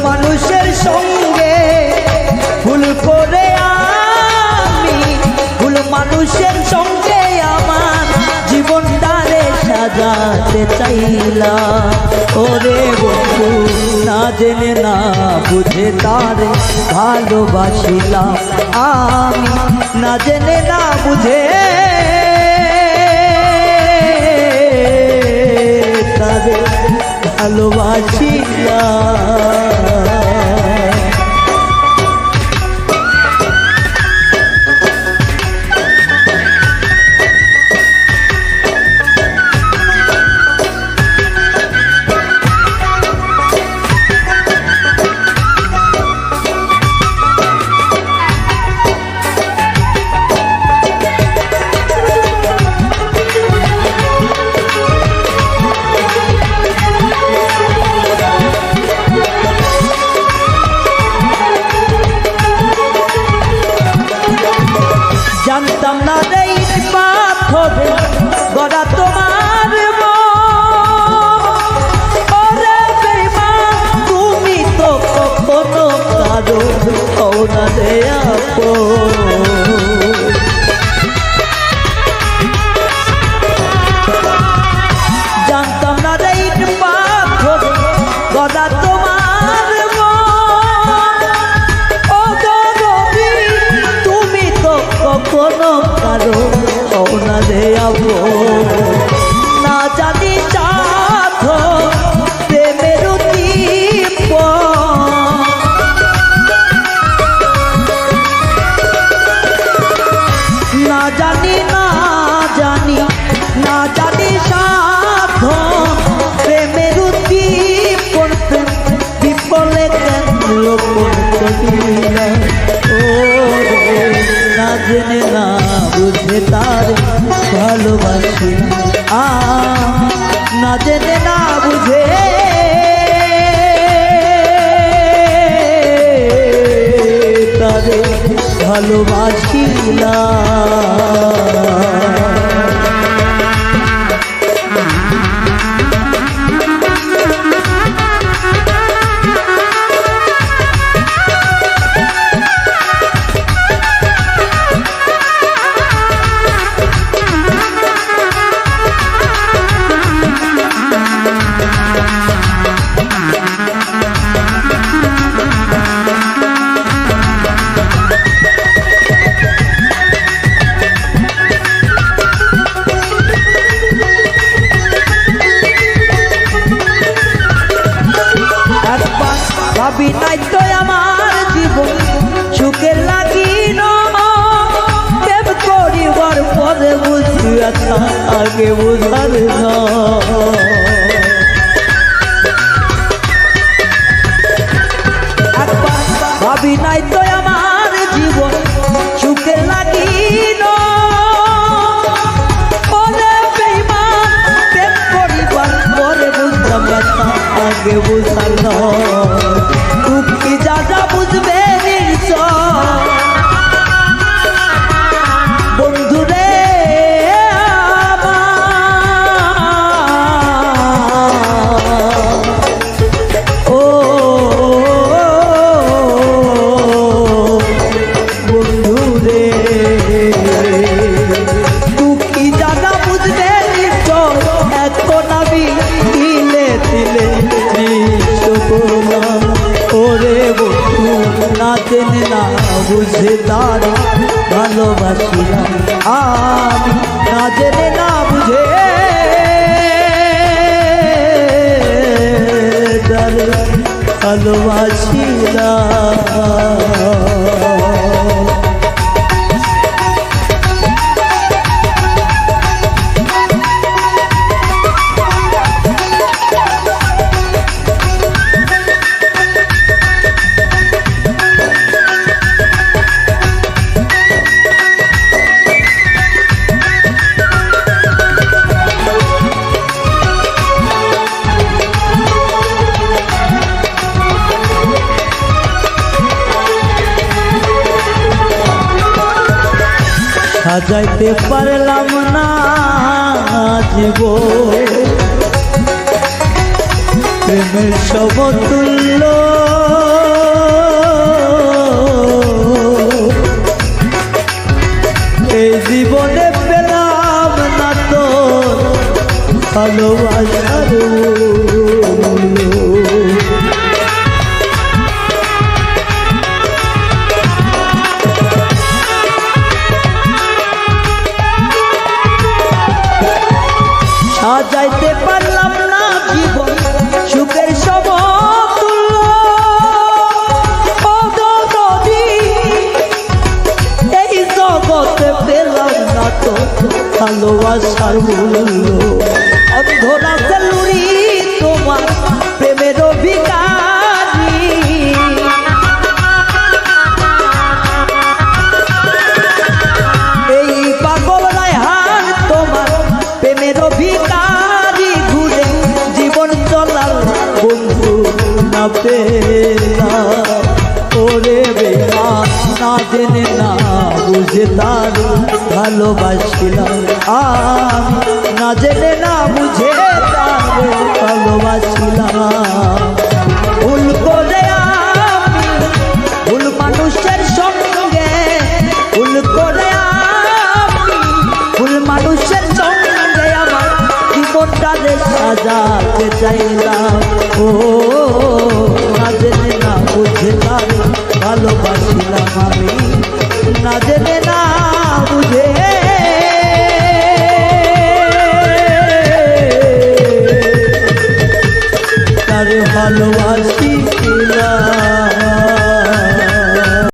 মানুষের সঙ্গে ভুল করে আমি ভুল মানুষের সঙ্গে আমার জীবনটারে সাজাতে চাইলাম। ওরে বন্ধু না জেনে না বুঝে তারে ভালোবাসিলাম আমি, না জেনে না বুঝে তারে ভালোবাসিলাম। জানতাম না রে পাথরে গড়া তোমার ওরে বেঈমান তুমি তো কখনো কারো হও না রে আপন। জানতাম না রে পাথরে গড়া তোমার কোনো কারো না রে আবো, না জানি চাঁদ প্রেমের দীপ না জানি সাধ প্রেমের দীপ বিপলে কেন লোপন করিলা। না জেনে না বুঝে তার ভালোবাসি না জেনে না বুঝে তারে ভালোবাসিলাম। ভাবি নাই তো আমার জীবন সুখের লাগিল প্রেম করিবার পরে বুঝিয়া আগে বুঝার না। ভাবি নাই তো আমার জীবন সুখের লাগিল প্রেম করিবার পরে বুঝলাম আগে বুঝার না। তুমি যা যা বুঝবে বন্ধুরে ও বন্ধুরে তুমি যা যা বুঝবে এখন আমি দিলে দিলে ওরে বন্ধু না জেনে না বুঝে তার ভালোবাসিলাম আমি, না জেনে না বুঝে তার ভালোবাসিলাম। সাজাইতে পারলাম না জীবন প্রেমের সমতুল্য ভালোবাসার সাজাইতে পারলাম না জীবন সুখের সমতুল্য এই জগতে পেলাম না তো ভালোবাসার মূল্য অন্ধরা সেলুরি তোমার প্রেমের অভিকারী এই পাগল রায়হান তোমার প্রেমের অভিকারী ঘুরে জীবন চলার বন্ধু না পেলাম ওরে বেলা না জেনে না বুঝে তার ভালোবাসিলাম আমি না জেনে না বুঝে তার ভালোবাসিলাম ভুল করে আমি ভুল মানুষের সঙ্গে ভুল করে আমি ভুল মানুষের সঙ্গে আমার জীবনটারে সাজাতে চাইলাম ও না জেনে না বুঝে তার ভালোবাসিলাম আমি না জেনে না বুঝে তার ভালোবাসিলাম।